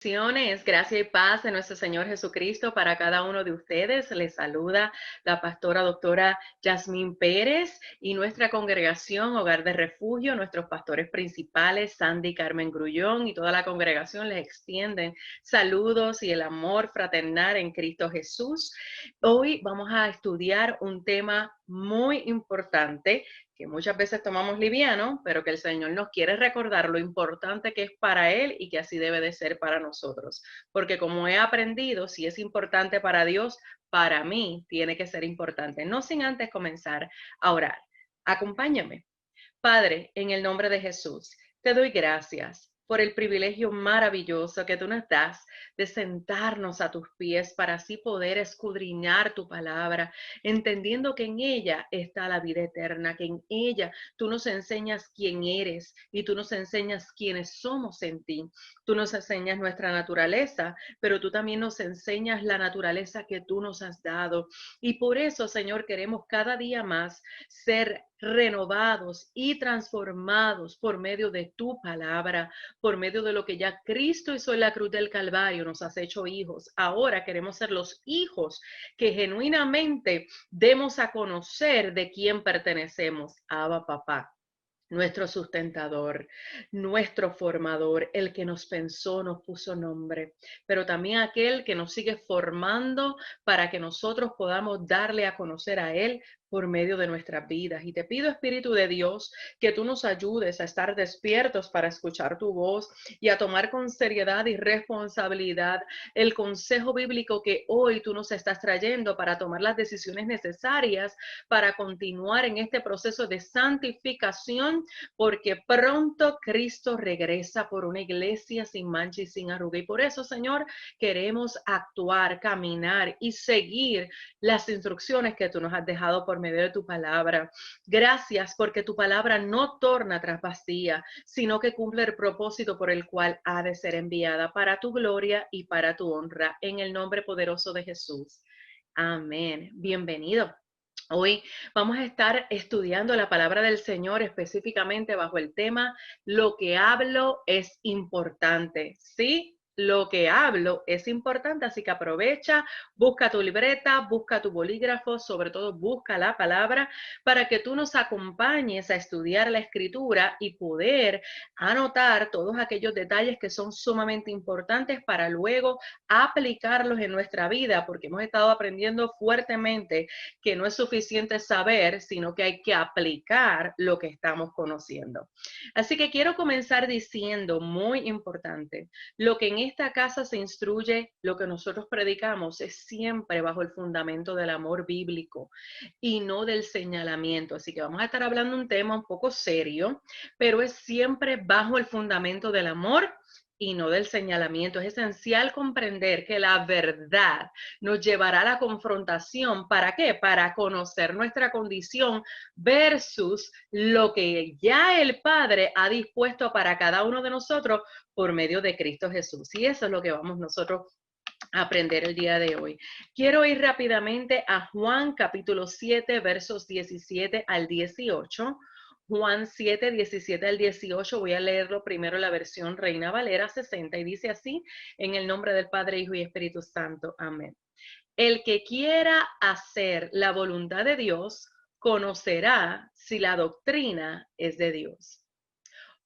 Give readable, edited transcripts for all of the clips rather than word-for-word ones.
Bendiciones, gracia y paz de nuestro Señor Jesucristo para cada uno de ustedes. Les saluda la pastora doctora Yasmín Pérez y nuestra congregación Hogar de Refugio, nuestros pastores principales, Sandy Carmen Grullón y toda la congregación les extienden saludos y el amor fraternal en Cristo Jesús. Hoy vamos a estudiar un tema muy importante que muchas veces tomamos liviano, pero que el Señor nos quiere recordar lo importante que es para Él y que así debe de ser para nosotros. Porque como he aprendido, si es importante para Dios, para mí tiene que ser importante. No sin antes comenzar a orar. Acompáñame. Padre, en el nombre de Jesús, te doy gracias por el privilegio maravilloso que tú nos das de sentarnos a tus pies para así poder escudriñar tu palabra, entendiendo que en ella está la vida eterna, que en ella tú nos enseñas quién eres y tú nos enseñas quiénes somos en ti. Tú nos enseñas nuestra naturaleza, pero tú también nos enseñas la naturaleza que tú nos has dado. Y por eso, Señor, queremos cada día más ser renovados y transformados por medio de tu palabra, por medio de lo que ya Cristo hizo en la cruz del Calvario, nos has hecho hijos. Ahora queremos ser los hijos que genuinamente demos a conocer de quién pertenecemos. Abba, papá, nuestro sustentador, nuestro formador, el que nos pensó, nos puso nombre, pero también aquel que nos sigue formando para que nosotros podamos darle a conocer a Él por medio de nuestras vidas. Y te pido, Espíritu de Dios, que tú nos ayudes a estar despiertos para escuchar tu voz y a tomar con seriedad y responsabilidad el consejo bíblico que hoy tú nos estás trayendo para tomar las decisiones necesarias para continuar en este proceso de santificación, porque pronto Cristo regresa por una iglesia sin mancha y sin arruga. Y por eso, Señor, queremos actuar, caminar y seguir las instrucciones que tú nos has dejado por medio de tu palabra. Gracias porque tu palabra no torna atrás vacía, sino que cumple el propósito por el cual ha de ser enviada para tu gloria y para tu honra. En el nombre poderoso de Jesús. Amén. Bienvenido. Hoy vamos a estar estudiando la palabra del Señor específicamente bajo el tema "Lo que hablo es importante". ¿Sí? Lo que hablo es importante, así que aprovecha, busca tu libreta, busca tu bolígrafo, sobre todo busca la palabra para que tú nos acompañes a estudiar la escritura y poder anotar todos aquellos detalles que son sumamente importantes para luego aplicarlos en nuestra vida, porque hemos estado aprendiendo fuertemente que no es suficiente saber, sino que hay que aplicar lo que estamos conociendo. Así que quiero comenzar diciendo, muy importante, lo que en esta casa se instruye, lo que nosotros predicamos es siempre bajo el fundamento del amor bíblico y no del señalamiento. Así que vamos a estar hablando de un tema un poco serio, pero es siempre bajo el fundamento del amor y no del señalamiento. Es esencial comprender que la verdad nos llevará a la confrontación. ¿Para qué? Para conocer nuestra condición versus lo que ya el Padre ha dispuesto para cada uno de nosotros por medio de Cristo Jesús. Y eso es lo que vamos nosotros a aprender el día de hoy. Quiero ir rápidamente a Juan capítulo 7, versos 17 al 18. Juan 7, 17 al 18, voy a leerlo primero en la versión Reina Valera 60 y dice así: en el nombre del Padre, Hijo y Espíritu Santo. Amén. El que quiera hacer la voluntad de Dios conocerá si la doctrina es de Dios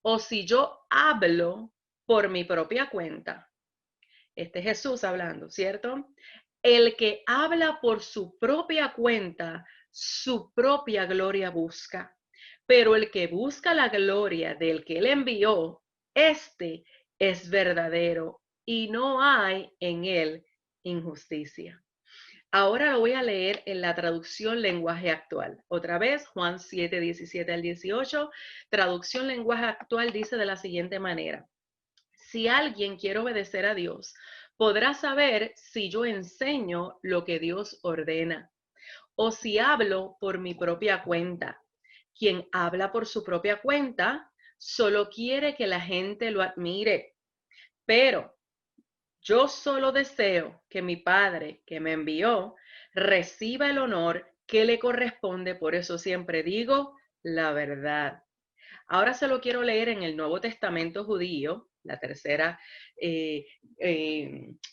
o si yo hablo por mi propia cuenta. Este es Jesús hablando, ¿cierto? El que habla por su propia cuenta, su propia gloria busca. Pero el que busca la gloria del que él envió, este es verdadero y no hay en él injusticia. Ahora lo voy a leer en la traducción lenguaje actual. Otra vez, Juan 7, 17 al 18. Traducción lenguaje actual dice de la siguiente manera: si alguien quiere obedecer a Dios, podrá saber si yo enseño lo que Dios ordena o si hablo por mi propia cuenta. Quien habla por su propia cuenta solo quiere que la gente lo admire, pero yo solo deseo que mi Padre que me envió reciba el honor que le corresponde, por eso siempre digo la verdad. Ahora se lo quiero leer en el Nuevo Testamento judío, la tercera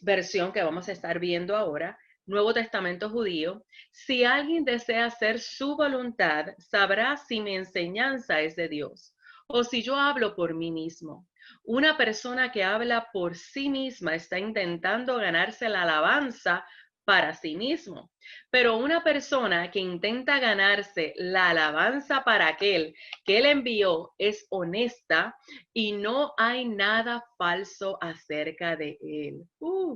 versión que vamos a estar viendo ahora, Nuevo Testamento judío, si alguien desea hacer su voluntad, sabrá si mi enseñanza es de Dios o si yo hablo por mí mismo. Una persona que habla por sí misma está intentando ganarse la alabanza para sí mismo. Pero una persona que intenta ganarse la alabanza para aquel que él envió es honesta y no hay nada falso acerca de él.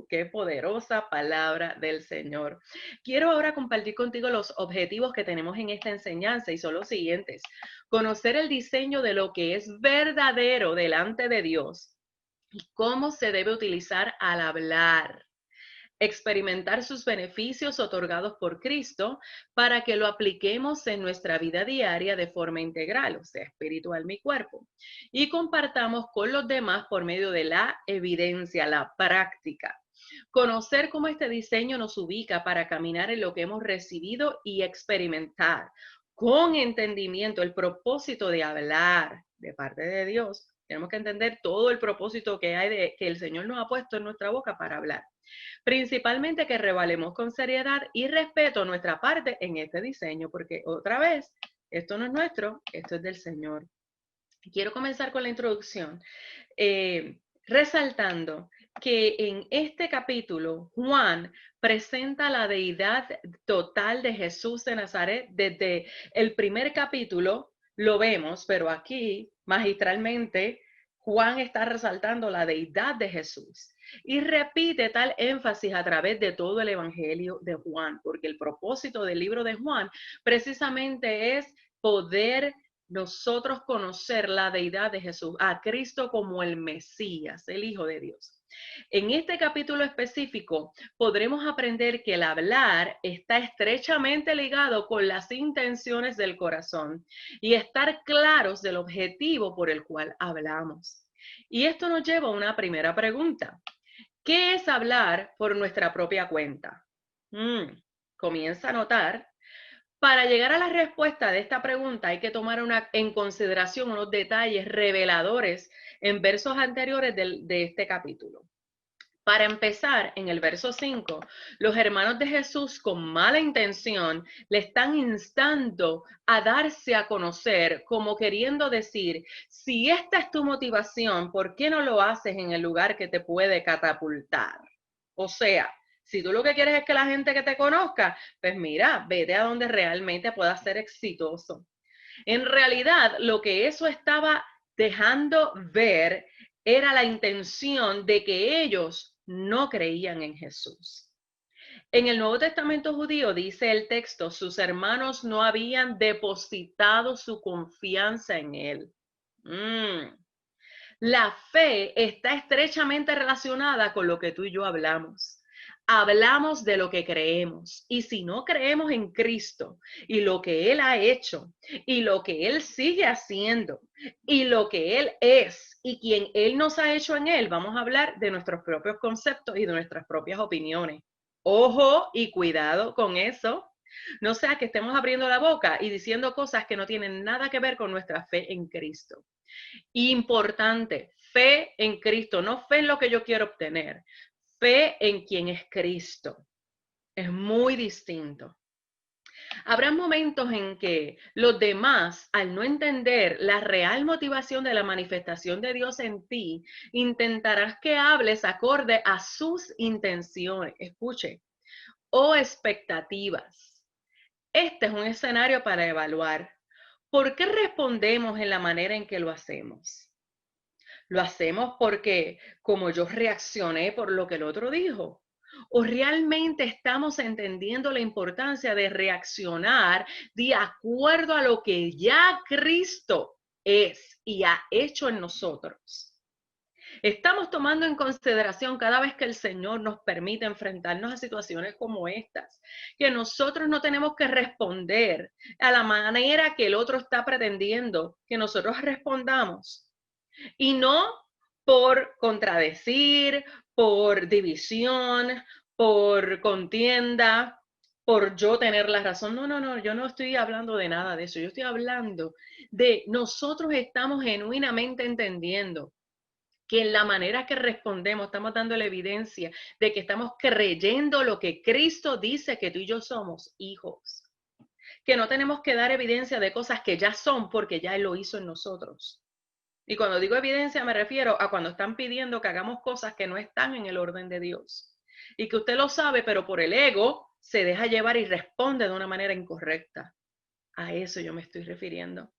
¡Qué poderosa palabra del Señor! Quiero ahora compartir contigo los objetivos que tenemos en esta enseñanza y son los siguientes. Conocer el diseño de lo que es verdadero delante de Dios y cómo se debe utilizar al hablar. Experimentar sus beneficios otorgados por Cristo para que lo apliquemos en nuestra vida diaria de forma integral, o sea, espiritual, mi cuerpo, y compartamos con los demás por medio de la evidencia, la práctica. Conocer cómo este diseño nos ubica para caminar en lo que hemos recibido y experimentar con entendimiento el propósito de hablar de parte de Dios. Tenemos que entender todo el propósito que hay que el Señor nos ha puesto en nuestra boca para hablar. Principalmente que revalemos con seriedad y respeto nuestra parte en este diseño, porque otra vez, esto no es nuestro, esto es del Señor. Quiero comenzar con la introducción, resaltando que en este capítulo Juan presenta la deidad total de Jesús de Nazaret. Desde el primer capítulo lo vemos, pero aquí magistralmente Juan está resaltando la deidad de Jesús y repite tal énfasis a través de todo el Evangelio de Juan, porque el propósito del libro de Juan precisamente es poder nosotros conocer la deidad de Jesús, a Cristo como el Mesías, el Hijo de Dios. En este capítulo específico podremos aprender que el hablar está estrechamente ligado con las intenciones del corazón y estar claros del objetivo por el cual hablamos. Y esto nos lleva a una primera pregunta. ¿Qué es hablar por nuestra propia cuenta? Comienza a notar. Para llegar a la respuesta de esta pregunta hay que tomar en consideración unos detalles reveladores en versos anteriores de este capítulo. Para empezar, en el verso 5, los hermanos de Jesús con mala intención le están instando a darse a conocer, como queriendo decir, si esta es tu motivación, ¿por qué no lo haces en el lugar que te puede catapultar? O sea, si tú lo que quieres es que la gente que te conozca, pues mira, vete a donde realmente puedas ser exitoso. En realidad, lo que eso estaba dejando ver era la intención de que ellos no creían en Jesús. En el Nuevo Testamento judío dice el texto, sus hermanos no habían depositado su confianza en él. La fe está estrechamente relacionada con lo que tú y yo hablamos. Hablamos de lo que creemos. Y si no creemos en Cristo y lo que Él ha hecho y lo que Él sigue haciendo y lo que Él es y quien Él nos ha hecho en Él, vamos a hablar de nuestros propios conceptos y de nuestras propias opiniones. Ojo y cuidado con eso. No sea que estemos abriendo la boca y diciendo cosas que no tienen nada que ver con nuestra fe en Cristo. Importante, fe en Cristo, no fe en lo que yo quiero obtener, fe en quien es Cristo. Es muy distinto. Habrá momentos en que los demás, al no entender la real motivación de la manifestación de Dios en ti, intentarás que hables acorde a sus intenciones, escuche, o expectativas. Este es un escenario para evaluar. ¿Por qué respondemos en la manera en que lo hacemos? ¿Lo hacemos porque como yo reaccioné por lo que el otro dijo? ¿O realmente estamos entendiendo la importancia de reaccionar de acuerdo a lo que ya Cristo es y ha hecho en nosotros? Estamos tomando en consideración cada vez que el Señor nos permite enfrentarnos a situaciones como estas, que nosotros no tenemos que responder a la manera que el otro está pretendiendo que nosotros respondamos. Y no por contradecir, por división, por contienda, por yo tener la razón. No, yo no estoy hablando de nada de eso. Yo estoy hablando de nosotros estamos genuinamente entendiendo que en la manera que respondemos estamos dando la evidencia de que estamos creyendo lo que Cristo dice que tú y yo somos hijos. Que no tenemos que dar evidencia de cosas que ya son porque ya Él lo hizo en nosotros. Y cuando digo evidencia me refiero a cuando están pidiendo que hagamos cosas que no están en el orden de Dios. Y que usted lo sabe, pero por el ego se deja llevar y responde de una manera incorrecta. A eso yo me estoy refiriendo.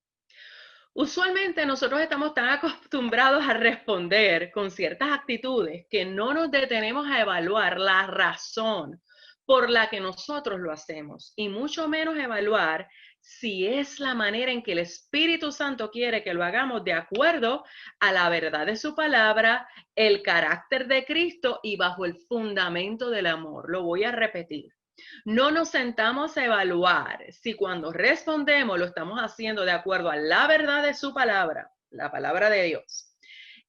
Usualmente nosotros estamos tan acostumbrados a responder con ciertas actitudes que no nos detenemos a evaluar la razón por la que nosotros lo hacemos y mucho menos evaluar si es la manera en que el Espíritu Santo quiere que lo hagamos de acuerdo a la verdad de su palabra, el carácter de Cristo y bajo el fundamento del amor. Lo voy a repetir. No nos sentamos a evaluar si cuando respondemos lo estamos haciendo de acuerdo a la verdad de su palabra, la palabra de Dios,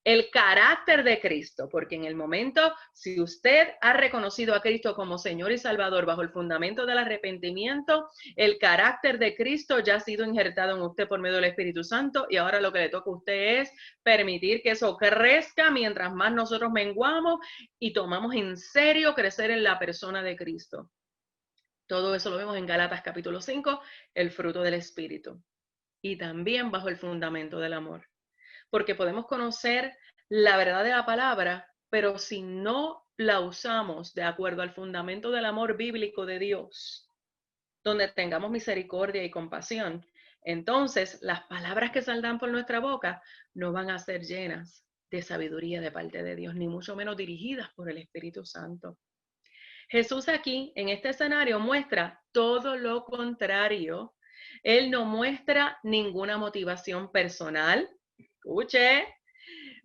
el carácter de Cristo, porque en el momento, si usted ha reconocido a Cristo como Señor y Salvador bajo el fundamento del arrepentimiento, el carácter de Cristo ya ha sido injertado en usted por medio del Espíritu Santo y ahora lo que le toca a usted es permitir que eso crezca mientras más nosotros menguamos y tomamos en serio crecer en la persona de Cristo. Todo eso lo vemos en Gálatas capítulo 5, el fruto del Espíritu. Y también bajo el fundamento del amor. Porque podemos conocer la verdad de la palabra, pero si no la usamos de acuerdo al fundamento del amor bíblico de Dios, donde tengamos misericordia y compasión, entonces las palabras que saldrán por nuestra boca no van a ser llenas de sabiduría de parte de Dios, ni mucho menos dirigidas por el Espíritu Santo. Jesús aquí, en este escenario, muestra todo lo contrario. Él no muestra ninguna motivación personal. Escuche.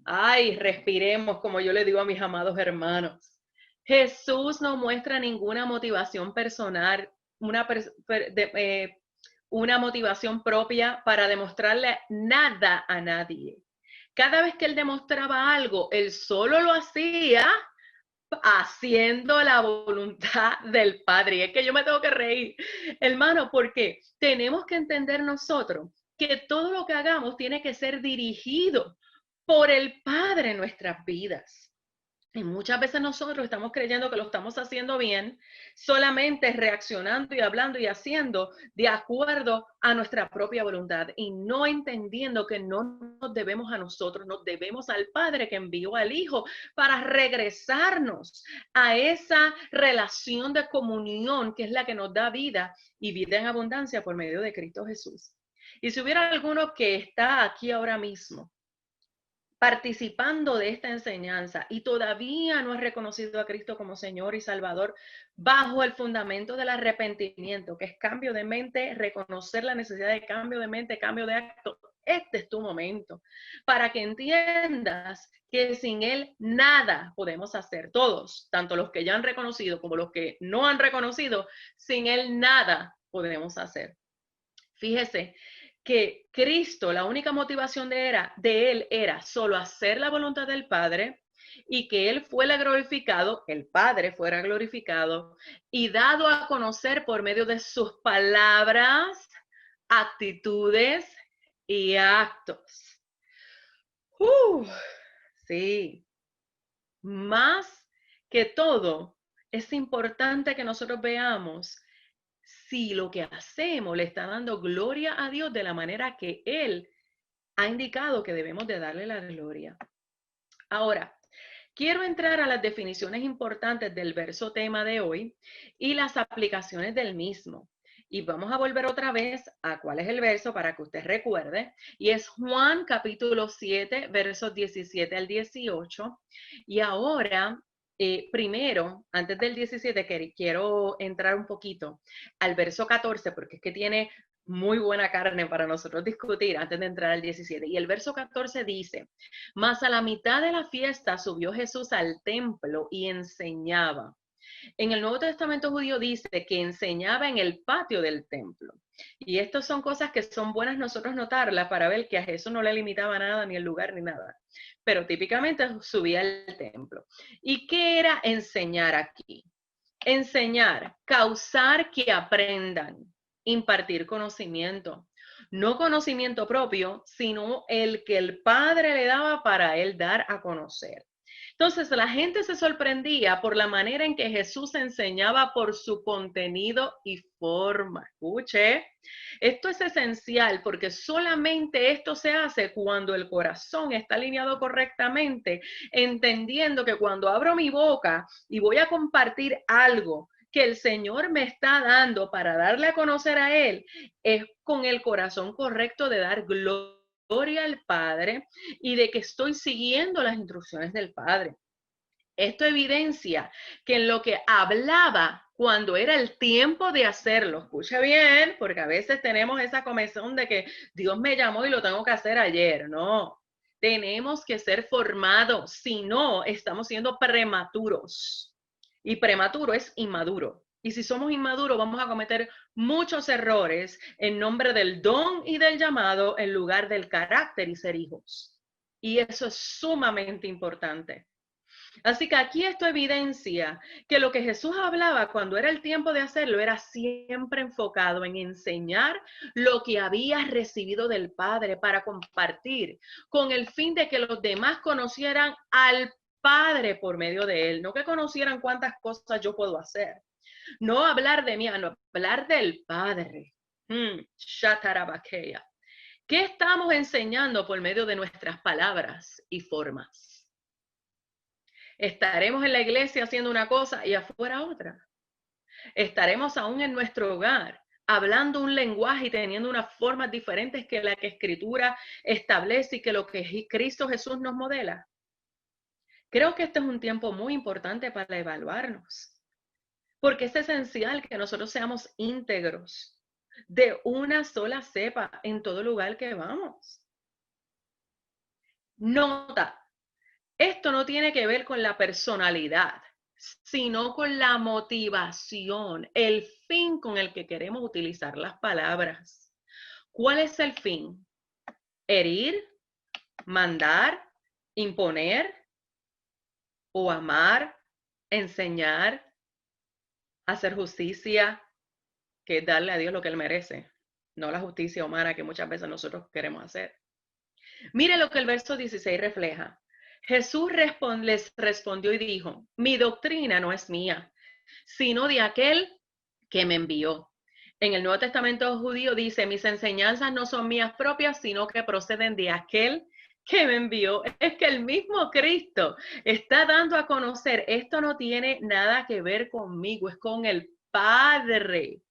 Ay, respiremos, como yo le digo a mis amados hermanos. Jesús no muestra ninguna motivación personal, una motivación propia para demostrarle nada a nadie. Cada vez que él demostraba algo, él solo lo hacía haciendo la voluntad del Padre. Y es que yo me tengo que reír, hermano, porque tenemos que entender nosotros que todo lo que hagamos tiene que ser dirigido por el Padre en nuestras vidas. Y muchas veces nosotros estamos creyendo que lo estamos haciendo bien, solamente reaccionando y hablando y haciendo de acuerdo a nuestra propia voluntad y no entendiendo que no nos debemos a nosotros, nos debemos al Padre que envió al Hijo para regresarnos a esa relación de comunión que es la que nos da vida y vida en abundancia por medio de Cristo Jesús. Y si hubiera alguno que está aquí ahora mismo participando de esta enseñanza y todavía no has reconocido a Cristo como Señor y Salvador bajo el fundamento del arrepentimiento, que es cambio de mente, reconocer la necesidad de cambio de mente, cambio de acto, este es tu momento para que entiendas que sin Él nada podemos hacer. Todos, tanto los que ya han reconocido como los que no han reconocido, sin Él nada podemos hacer. Fíjese que Cristo, la única motivación de él era solo hacer la voluntad del Padre y que Él fuera glorificado, el Padre fuera glorificado y dado a conocer por medio de sus palabras, actitudes y actos. Sí, más que todo, es importante que nosotros veamos si lo que hacemos le está dando gloria a Dios de la manera que Él ha indicado que debemos de darle la gloria. Ahora, quiero entrar a las definiciones importantes del verso tema de hoy y las aplicaciones del mismo. Y vamos a volver otra vez a cuál es el verso para que usted recuerde. Y es Juan capítulo 7, versos 17 al 18. Y ahora, primero, antes del 17, quiero entrar un poquito al verso 14, porque es que tiene muy buena carne para nosotros discutir antes de entrar al 17. Y el verso 14 dice, mas a la mitad de la fiesta subió Jesús al templo y enseñaba. En el Nuevo Testamento judío dice que enseñaba en el patio del templo. Y estas son cosas que son buenas nosotros notarlas para ver que a Jesús no le limitaba nada, ni el lugar, ni nada. Pero típicamente subía al templo. ¿Y qué era enseñar aquí? Enseñar, causar que aprendan, impartir conocimiento. no conocimiento propio, sino el que el Padre le daba para él dar a conocer. Entonces la gente se sorprendía por la manera en que Jesús enseñaba por su contenido y forma. Escuche, esto es esencial porque solamente esto se hace cuando el corazón está alineado correctamente, entendiendo que cuando abro mi boca y voy a compartir algo que el Señor me está dando para darle a conocer a Él, es con el corazón correcto de dar gloria al Padre y de que estoy siguiendo las instrucciones del Padre. Esto evidencia que en lo que hablaba cuando era el tiempo de hacerlo, escuche bien, porque a veces tenemos esa comezón de que Dios me llamó y lo tengo que hacer ayer. No, tenemos que ser formados, si no, estamos siendo prematuros. Y prematuro es inmaduro. Y si somos inmaduros, vamos a cometer muchos errores en nombre del don y del llamado en lugar del carácter y ser hijos. Y eso es sumamente importante. Así que aquí esto evidencia que lo que Jesús hablaba cuando era el tiempo de hacerlo era siempre enfocado en enseñar lo que había recibido del Padre para compartir, con el fin de que los demás conocieran al Padre por medio de él, no que conocieran cuántas cosas yo puedo hacer. No hablar de mí, no hablar del Padre. Shatarabakeya. ¿Qué estamos enseñando por medio de nuestras palabras y formas? Estaremos en la iglesia haciendo una cosa y afuera otra. Estaremos aún en nuestro hogar hablando un lenguaje y teniendo unas formas diferentes que la que Escritura establece y que lo que Cristo Jesús nos modela. Creo que este es un tiempo muy importante para evaluarnos, porque es esencial que nosotros seamos íntegros de una sola cepa en todo lugar que vamos. Nota, esto no tiene que ver con la personalidad, sino con la motivación, el fin con el que queremos utilizar las palabras. ¿Cuál es el fin? ¿Herir, mandar, imponer o amar, enseñar, hacer justicia, que es darle a Dios lo que Él merece, no la justicia humana que muchas veces nosotros queremos hacer? Mire lo que el verso 16 refleja. Jesús les respondió y dijo, mi doctrina no es mía, sino de aquel que me envió. En el Nuevo Testamento judío dice, mis enseñanzas no son mías propias, sino que proceden de aquel que me envió. Es que el mismo Cristo está dando a conocer, esto no tiene nada que ver conmigo, es con el Padre.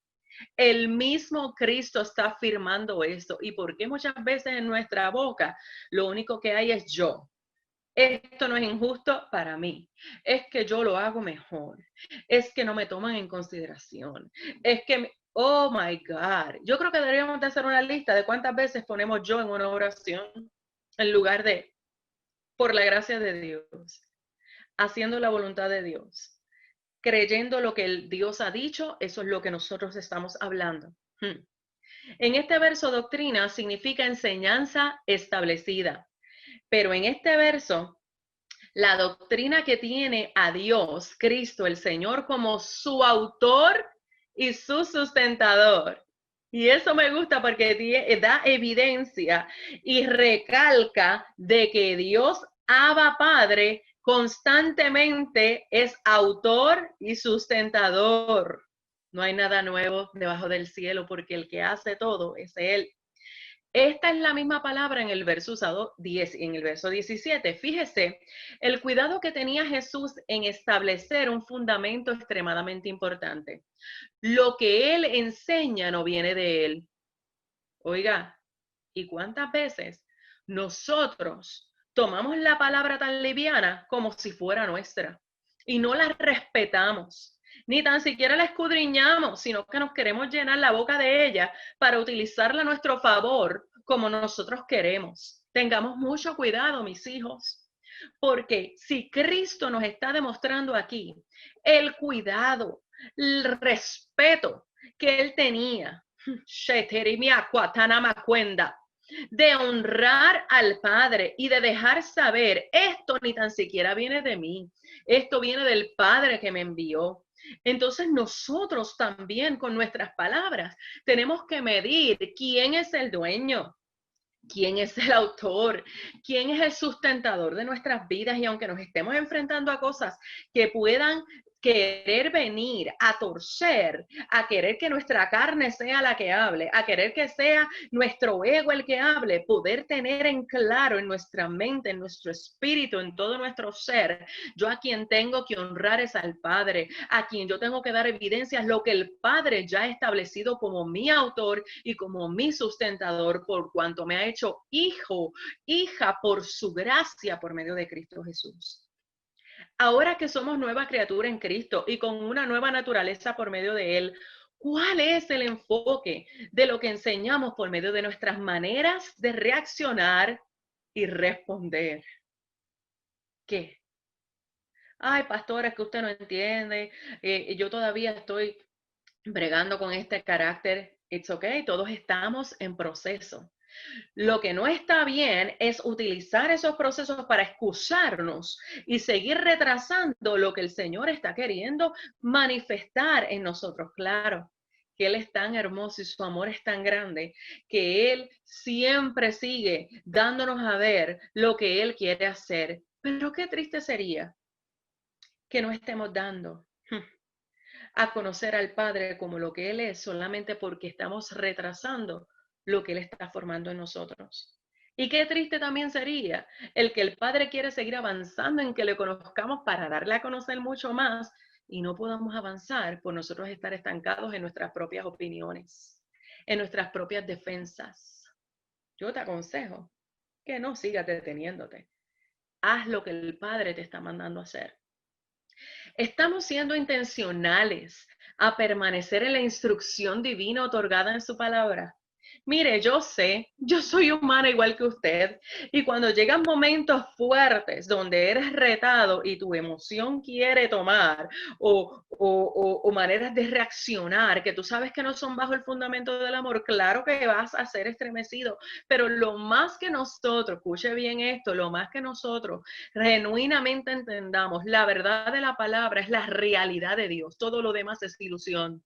El mismo Cristo está afirmando esto. ¿Y por qué muchas veces en nuestra boca lo único que hay es yo? Esto no es injusto para mí. Es que yo lo hago mejor. Es que no me toman en consideración. Es que, oh my God. Yo creo que deberíamos de hacer una lista de cuántas veces ponemos yo en una oración en lugar de, por la gracia de Dios, haciendo la voluntad de Dios, creyendo lo que el Dios ha dicho, eso es lo que nosotros estamos hablando. En este verso, doctrina significa enseñanza establecida. Pero en este verso, la doctrina que tiene a Dios, Cristo, el Señor, como su autor y su sustentador. Y eso me gusta porque da evidencia y recalca de que Dios, Abba Padre, constantemente es autor y sustentador. No hay nada nuevo debajo del cielo porque el que hace todo es Él. Esta es la misma palabra en el verso usado 10, en el verso 17. Fíjese el cuidado que tenía Jesús en establecer un fundamento extremadamente importante. Lo que Él enseña no viene de Él. Oiga, ¿y cuántas veces nosotros tomamos la palabra tan liviana como si fuera nuestra y no la respetamos? Ni tan siquiera la escudriñamos, sino que nos queremos llenar la boca de ella para utilizarla a nuestro favor como nosotros queremos. Tengamos mucho cuidado, mis hijos, porque si Cristo nos está demostrando aquí el cuidado, el respeto que Él tenía, de honrar al Padre y de dejar saber, esto ni tan siquiera viene de mí, esto viene del Padre que me envió. Entonces nosotros también con nuestras palabras tenemos que medir quién es el dueño, quién es el autor, quién es el sustentador de nuestras vidas. Y aunque nos estemos enfrentando a cosas que puedan querer venir a torcer, a querer que nuestra carne sea la que hable, a querer que sea nuestro ego el que hable, poder tener en claro en nuestra mente, en nuestro espíritu, en todo nuestro ser, yo a quien tengo que honrar es al Padre, a quien yo tengo que dar evidencias, lo que el Padre ya ha establecido como mi autor y como mi sustentador, por cuanto me ha hecho hijo, hija, por su gracia, por medio de Cristo Jesús. Ahora que somos nueva criatura en Cristo y con una nueva naturaleza por medio de Él, ¿cuál es el enfoque de lo que enseñamos por medio de nuestras maneras de reaccionar y responder? ¿Qué? Ay, pastora, es que usted no entiende, yo todavía estoy bregando con este carácter. It's okay, todos estamos en proceso. Lo que no está bien es utilizar esos procesos para excusarnos y seguir retrasando lo que el Señor está queriendo manifestar en nosotros. Claro, que Él es tan hermoso y su amor es tan grande que Él siempre sigue dándonos a ver lo que Él quiere hacer. Pero qué triste sería que no estemos dando a conocer al Padre como lo que Él es solamente porque estamos retrasando lo que Él está formando en nosotros. Y qué triste también sería el que el Padre quiere seguir avanzando en que le conozcamos para darle a conocer mucho más y no podamos avanzar por nosotros estar estancados en nuestras propias opiniones, en nuestras propias defensas. Yo te aconsejo que no sigas deteniéndote. Haz lo que el Padre te está mandando a hacer. Estamos siendo intencionales a permanecer en la instrucción divina otorgada en su palabra. Mire, yo sé, yo soy humana igual que usted, y cuando llegan momentos fuertes donde eres retado y tu emoción quiere tomar o maneras de reaccionar que tú sabes que no son bajo el fundamento del amor, claro que vas a ser estremecido, pero lo más que nosotros, escuche bien esto, lo más que nosotros genuinamente entendamos la verdad de la palabra es la realidad de Dios, todo lo demás es ilusión.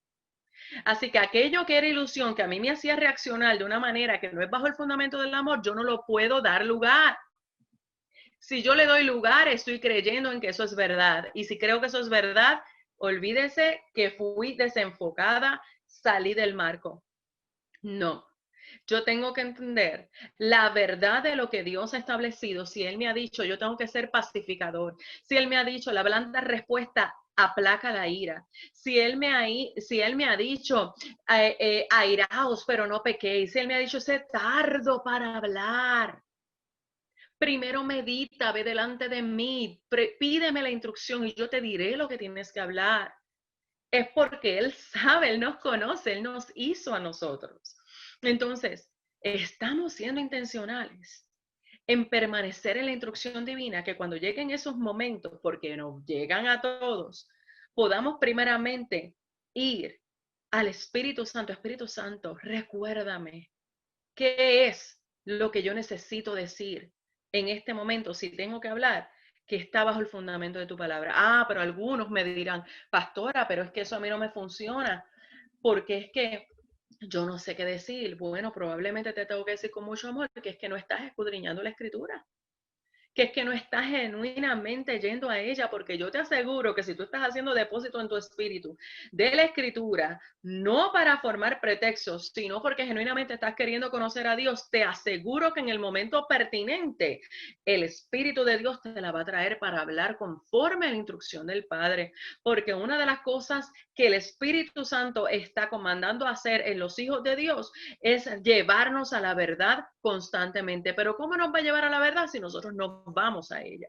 Así que aquello que era ilusión, que a mí me hacía reaccionar de una manera que no es bajo el fundamento del amor, yo no lo puedo dar lugar. Si yo le doy lugar, estoy creyendo en que eso es verdad. Y si creo que eso es verdad, olvídese que fui desenfocada, salí del marco. No, yo tengo que entender la verdad de lo que Dios ha establecido. Si Él me ha dicho, yo tengo que ser pacificador. Si Él me ha dicho, la blanda respuesta aplaca la ira. Si él me ha dicho, airaos, pero no pequéis. Si Él me ha dicho, sé tardo para hablar. Primero medita, ve delante de mí, pídeme la instrucción y yo te diré lo que tienes que hablar. Es porque Él sabe, Él nos conoce, Él nos hizo a nosotros. Entonces, estamos siendo intencionales en permanecer en la instrucción divina, que cuando lleguen esos momentos, porque nos llegan a todos, podamos primeramente ir al Espíritu Santo, recuérdame, ¿qué es lo que yo necesito decir en este momento? Si tengo que hablar, que está bajo el fundamento de tu palabra. Ah, pero algunos me dirán, pastora, pero es que eso a mí no me funciona, porque es que yo no sé qué decir. Bueno, probablemente te tengo que decir con mucho amor que es que no estás escudriñando la escritura, que es que no estás genuinamente yendo a ella, porque yo te aseguro que si tú estás haciendo depósito en tu espíritu de la escritura, no para formar pretextos, sino porque genuinamente estás queriendo conocer a Dios, te aseguro que en el momento pertinente, el Espíritu de Dios te la va a traer para hablar conforme a la instrucción del Padre, porque una de las cosas que el Espíritu Santo está comandando hacer en los hijos de Dios es llevarnos a la verdad constantemente. Pero ¿cómo nos va a llevar a la verdad si nosotros no vamos a ella?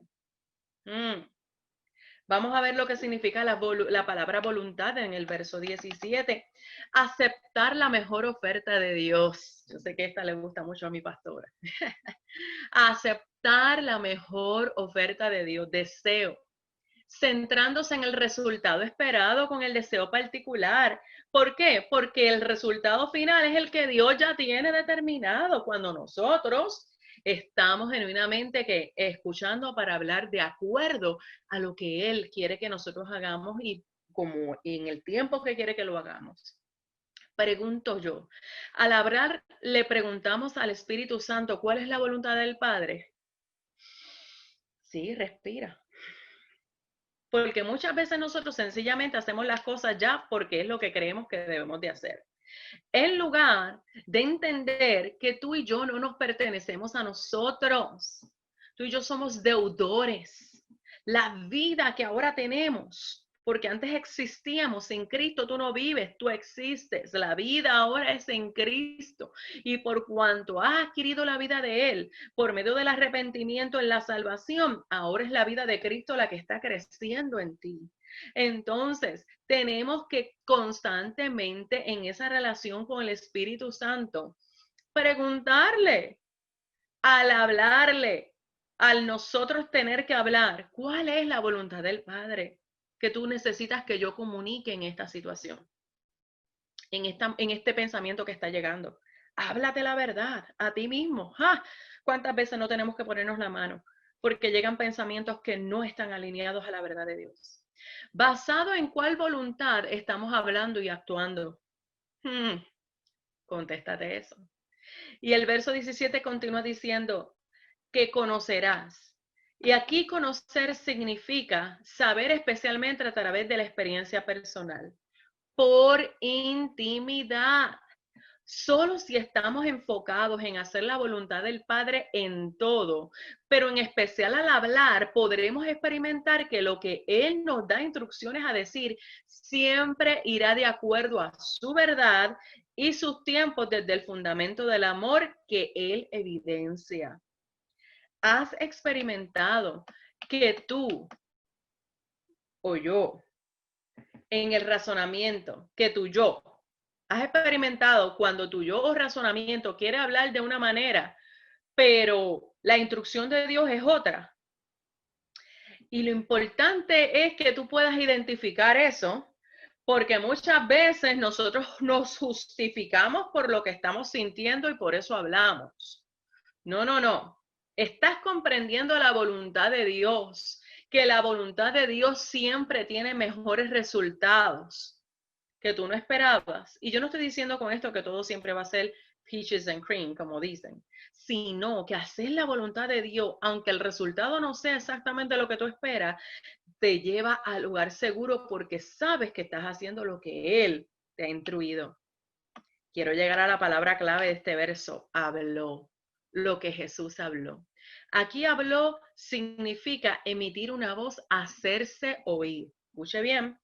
Vamos a ver lo que significa la palabra voluntad en el verso 17. Aceptar la mejor oferta de Dios. Yo sé que esta le gusta mucho a mi pastora. Aceptar la mejor oferta de Dios. Deseo. Centrándose en el resultado esperado con el deseo particular. ¿Por qué? Porque el resultado final es el que Dios ya tiene determinado cuando nosotros estamos genuinamente escuchando para hablar de acuerdo a lo que Él quiere que nosotros hagamos y como en el tiempo que quiere que lo hagamos. Pregunto yo, al hablar le preguntamos al Espíritu Santo, ¿cuál es la voluntad del Padre? Sí, respira. Porque muchas veces nosotros sencillamente hacemos las cosas ya porque es lo que creemos que debemos de hacer. En lugar de entender que tú y yo no nos pertenecemos a nosotros. Tú y yo somos deudores. La vida que ahora tenemos, porque antes existíamos en Cristo, tú no vives, tú existes. La vida ahora es en Cristo. Y por cuanto has adquirido la vida de Él, por medio del arrepentimiento en la salvación, ahora es la vida de Cristo la que está creciendo en ti. Entonces, tenemos que constantemente en esa relación con el Espíritu Santo preguntarle, al hablarle, al nosotros tener que hablar, ¿cuál es la voluntad del Padre que tú necesitas que yo comunique en esta situación? En este pensamiento que está llegando. Háblate la verdad a ti mismo. ¡Ja! ¿Cuántas veces no tenemos que ponernos la mano? Porque llegan pensamientos que no están alineados a la verdad de Dios. ¿Basado en cuál voluntad estamos hablando y actuando? Contéstate eso. Y el verso 17 continúa diciendo que conocerás. Y aquí conocer significa saber especialmente a través de la experiencia personal, por intimidad. Solo si estamos enfocados en hacer la voluntad del Padre en todo, pero en especial al hablar, podremos experimentar que lo que Él nos da instrucciones a decir siempre irá de acuerdo a su verdad y sus tiempos desde el fundamento del amor que Él evidencia. ¿Has experimentado que tú o yo, en el razonamiento, que tu yo, has experimentado cuando tu yo o razonamiento quiere hablar de una manera, pero la instrucción de Dios es otra? Y lo importante es que tú puedas identificar eso, porque muchas veces nosotros nos justificamos por lo que estamos sintiendo y por eso hablamos. No, no, no. Estás comprendiendo la voluntad de Dios, que la voluntad de Dios siempre tiene mejores resultados que tú no esperabas. Y yo no estoy diciendo con esto que todo siempre va a ser peaches and cream, como dicen, sino que hacer la voluntad de Dios, aunque el resultado no sea exactamente lo que tú esperas, te lleva al lugar seguro porque sabes que estás haciendo lo que Él te ha instruido. Quiero llegar a la palabra clave de este verso, habló, lo que Jesús habló. Aquí habló significa emitir una voz, hacerse oír. Escuche bien.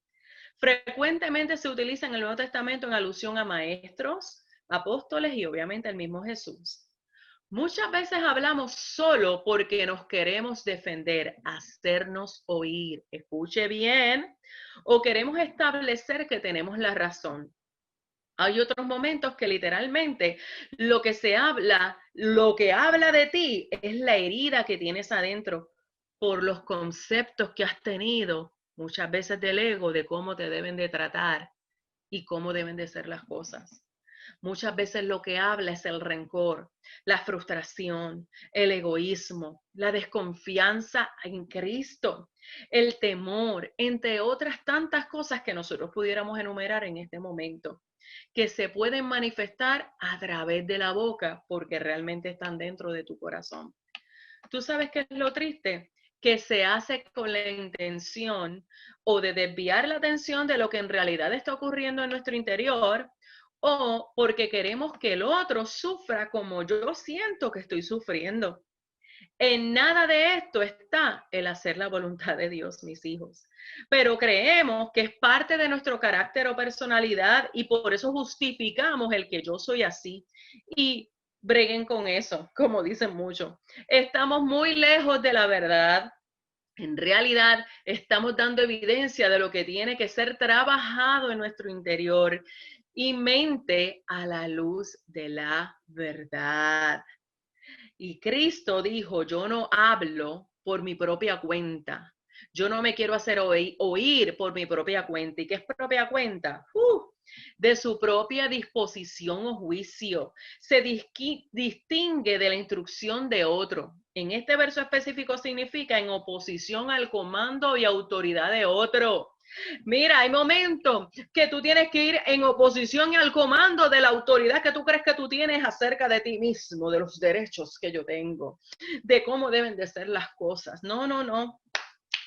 Frecuentemente se utiliza en el Nuevo Testamento en alusión a maestros, apóstoles y obviamente el mismo Jesús. Muchas veces hablamos solo porque nos queremos defender, hacernos oír. Escuche bien. O queremos establecer que tenemos la razón. Hay otros momentos que literalmente lo que se habla, lo que habla de ti es la herida que tienes adentro por los conceptos que has tenido muchas veces del ego, de cómo te deben de tratar y cómo deben de ser las cosas. Muchas veces lo que habla es el rencor, la frustración, el egoísmo, la desconfianza en Cristo, el temor, entre otras tantas cosas que nosotros pudiéramos enumerar en este momento, que se pueden manifestar a través de la boca porque realmente están dentro de tu corazón. ¿Tú sabes qué es lo triste? Que se hace con la intención o de desviar la atención de lo que en realidad está ocurriendo en nuestro interior, o porque queremos que el otro sufra como yo siento que estoy sufriendo. En nada de esto está el hacer la voluntad de Dios, mis hijos. Pero creemos que es parte de nuestro carácter o personalidad y por eso justificamos el que yo soy así. Y breguen con eso, como dicen muchos. Estamos muy lejos de la verdad. En realidad, estamos dando evidencia de lo que tiene que ser trabajado en nuestro interior y mente a la luz de la verdad. Y Cristo dijo, yo no hablo por mi propia cuenta. Yo no me quiero hacer oír por mi propia cuenta. ¿Y qué es propia cuenta? De su propia disposición o juicio. Se distingue de la instrucción de otro. En este verso específico significa en oposición al comando y autoridad de otro. Mira, hay momentos que tú tienes que ir en oposición al comando de la autoridad que tú crees que tú tienes acerca de ti mismo, de los derechos que yo tengo, de cómo deben de ser las cosas. No, no, no.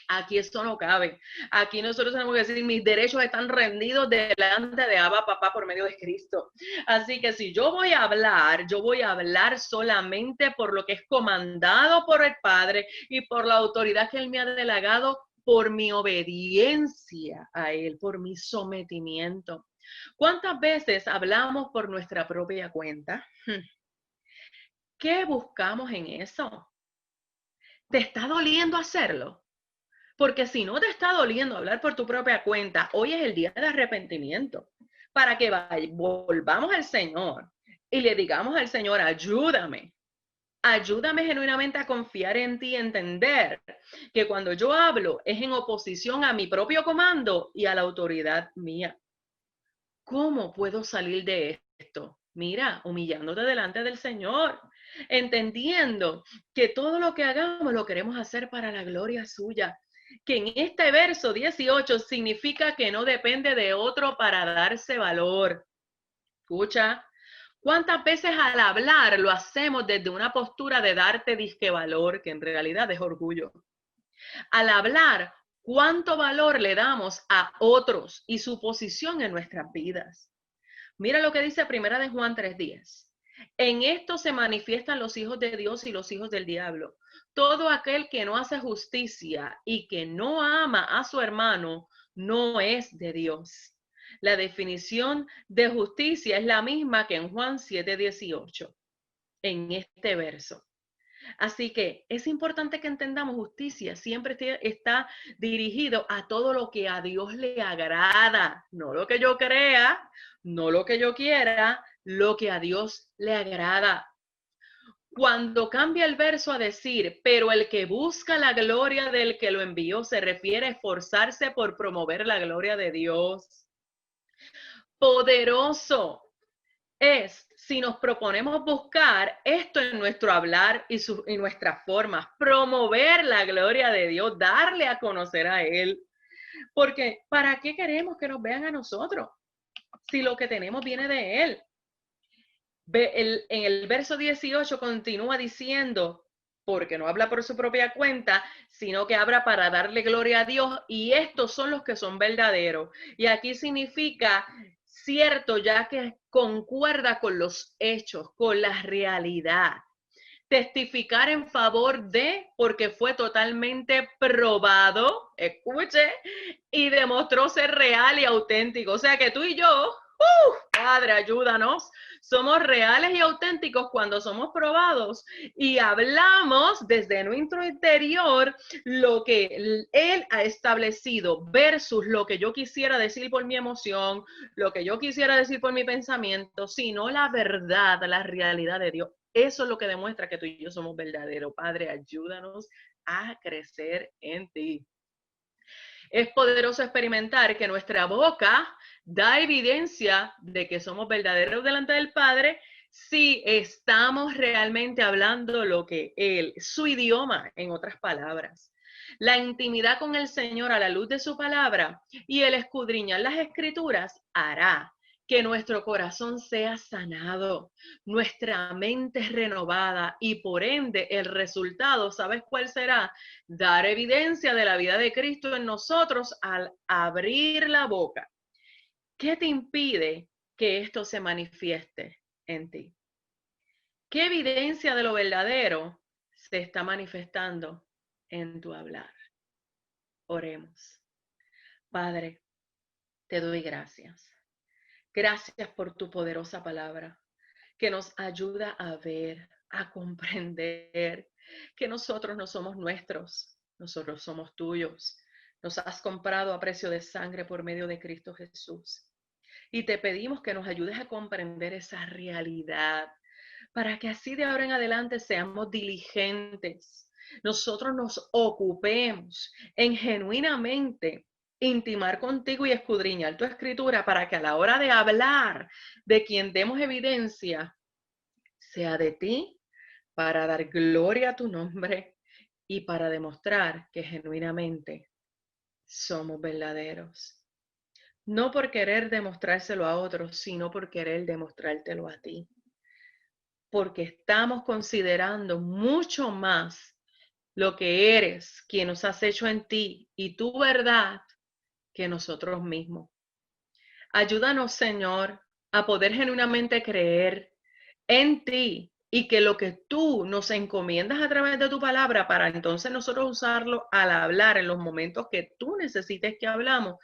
Aquí esto no cabe. Aquí nosotros tenemos que decir, mis derechos están rendidos delante de Abba Papá por medio de Cristo. Así que si yo voy a hablar solamente por lo que es comandado por el Padre y por la autoridad que Él me ha delegado por mi obediencia a Él, por mi sometimiento. ¿Cuántas veces hablamos por nuestra propia cuenta? ¿Qué buscamos en eso? ¿Te está doliendo hacerlo? Porque si no te está doliendo hablar por tu propia cuenta, hoy es el día de arrepentimiento. Para que volvamos al Señor y le digamos al Señor, ayúdame. Ayúdame genuinamente a confiar en ti y entender que cuando yo hablo es en oposición a mi propio comando y a la autoridad mía. ¿Cómo puedo salir de esto? Mira, humillándote delante del Señor, entendiendo que todo lo que hagamos lo queremos hacer para la gloria suya. Que en este verso 18 significa que no depende de otro para darse valor. Escucha, ¿cuántas veces al hablar lo hacemos desde una postura de darte disque valor, que en realidad es orgullo? Al hablar, ¿cuánto valor le damos a otros y su posición en nuestras vidas? Mira lo que dice Primera de Juan 3:10. En esto se manifiestan los hijos de Dios y los hijos del diablo. Todo aquel que no hace justicia y que no ama a su hermano no es de Dios. La definición de justicia es la misma que en Juan 7:18, en este verso. Así que es importante que entendamos justicia, siempre está dirigido a todo lo que a Dios le agrada, no lo que yo crea, no lo que yo quiera, lo que a Dios le agrada. Cuando cambia el verso a decir, pero el que busca la gloria del que lo envió, se refiere a esforzarse por promover la gloria de Dios. Poderoso es si nos proponemos buscar esto en nuestro hablar y nuestras formas, promover la gloria de Dios, darle a conocer a Él. Porque ¿para qué queremos que nos vean a nosotros? Si lo que tenemos viene de Él. En el verso 18 continúa diciendo, porque no habla por su propia cuenta, sino que habla para darle gloria a Dios, y estos son los que son verdaderos. Y aquí significa cierto, ya que concuerda con los hechos, con la realidad. Testificar en favor de, porque fue totalmente probado, escuche, y demostró ser real y auténtico. O sea que tú y yo, Padre, ayúdanos. Somos reales y auténticos cuando somos probados y hablamos desde nuestro interior lo que Él ha establecido versus lo que yo quisiera decir por mi emoción, lo que yo quisiera decir por mi pensamiento, sino la verdad, la realidad de Dios. Eso es lo que demuestra que tú y yo somos verdaderos. Padre, ayúdanos a crecer en ti. Es poderoso experimentar que nuestra boca da evidencia de que somos verdaderos delante del Padre si estamos realmente hablando lo que Él, su idioma, en otras palabras. La intimidad con el Señor a la luz de su palabra y el escudriñar las escrituras hará que nuestro corazón sea sanado, nuestra mente es renovada y por ende el resultado, ¿sabes cuál será? Dar evidencia de la vida de Cristo en nosotros al abrir la boca. ¿Qué te impide que esto se manifieste en ti? ¿Qué evidencia de lo verdadero se está manifestando en tu hablar? Oremos. Padre, te doy gracias. Gracias por tu poderosa palabra que nos ayuda a ver, a comprender que nosotros no somos nuestros, nosotros somos tuyos. Nos has comprado a precio de sangre por medio de Cristo Jesús. Y te pedimos que nos ayudes a comprender esa realidad para que así de ahora en adelante seamos diligentes. Nosotros nos ocupemos en genuinamente intimar contigo y escudriñar tu escritura para que a la hora de hablar de quien demos evidencia sea de ti, para dar gloria a tu nombre y para demostrar que genuinamente somos verdaderos. No por querer demostrárselo a otros, sino por querer demostrártelo a ti. Porque estamos considerando mucho más lo que eres, quien nos has hecho en ti y tu verdad, que nosotros mismos. Ayúdanos, Señor, a poder genuinamente creer en ti y que lo que tú nos encomiendas a través de tu palabra para entonces nosotros usarlo al hablar en los momentos que tú necesites que hablamos,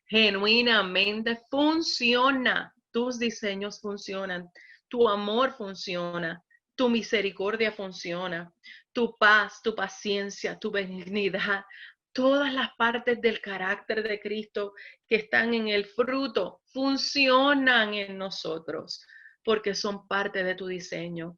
genuinamente funciona. Tus diseños funcionan, tu amor funciona, tu misericordia funciona, tu paz, tu paciencia, tu benignidad, todas las partes del carácter de Cristo que están en el fruto funcionan en nosotros porque son parte de tu diseño.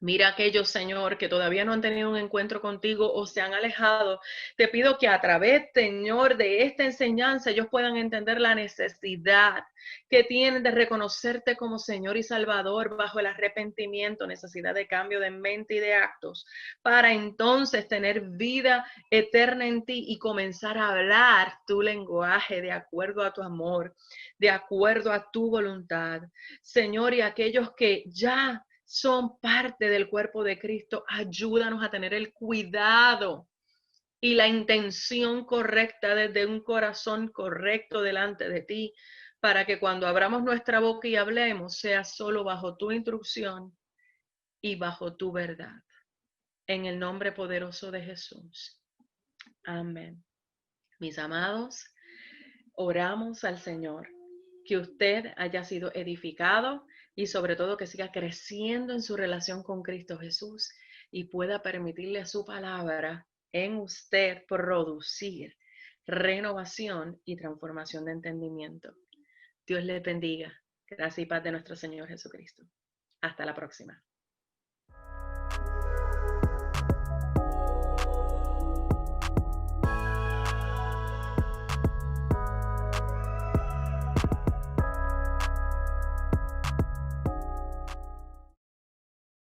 Mira aquellos, Señor, que todavía no han tenido un encuentro contigo o se han alejado. Te pido que a través, Señor, de esta enseñanza ellos puedan entender la necesidad que tienen de reconocerte como Señor y Salvador bajo el arrepentimiento, necesidad de cambio de mente y de actos, para entonces tener vida eterna en ti y comenzar a hablar tu lenguaje de acuerdo a tu amor, de acuerdo a tu voluntad. Señor, y aquellos que ya son parte del cuerpo de Cristo, ayúdanos a tener el cuidado y la intención correcta desde un corazón correcto delante de ti, para que cuando abramos nuestra boca y hablemos, sea solo bajo tu instrucción y bajo tu verdad. En el nombre poderoso de Jesús. Amén. Mis amados, oramos al Señor que usted haya sido edificado y sobre todo que siga creciendo en su relación con Cristo Jesús y pueda permitirle a su palabra en usted producir renovación y transformación de entendimiento. Dios les bendiga. Gracias y paz de nuestro Señor Jesucristo. Hasta la próxima.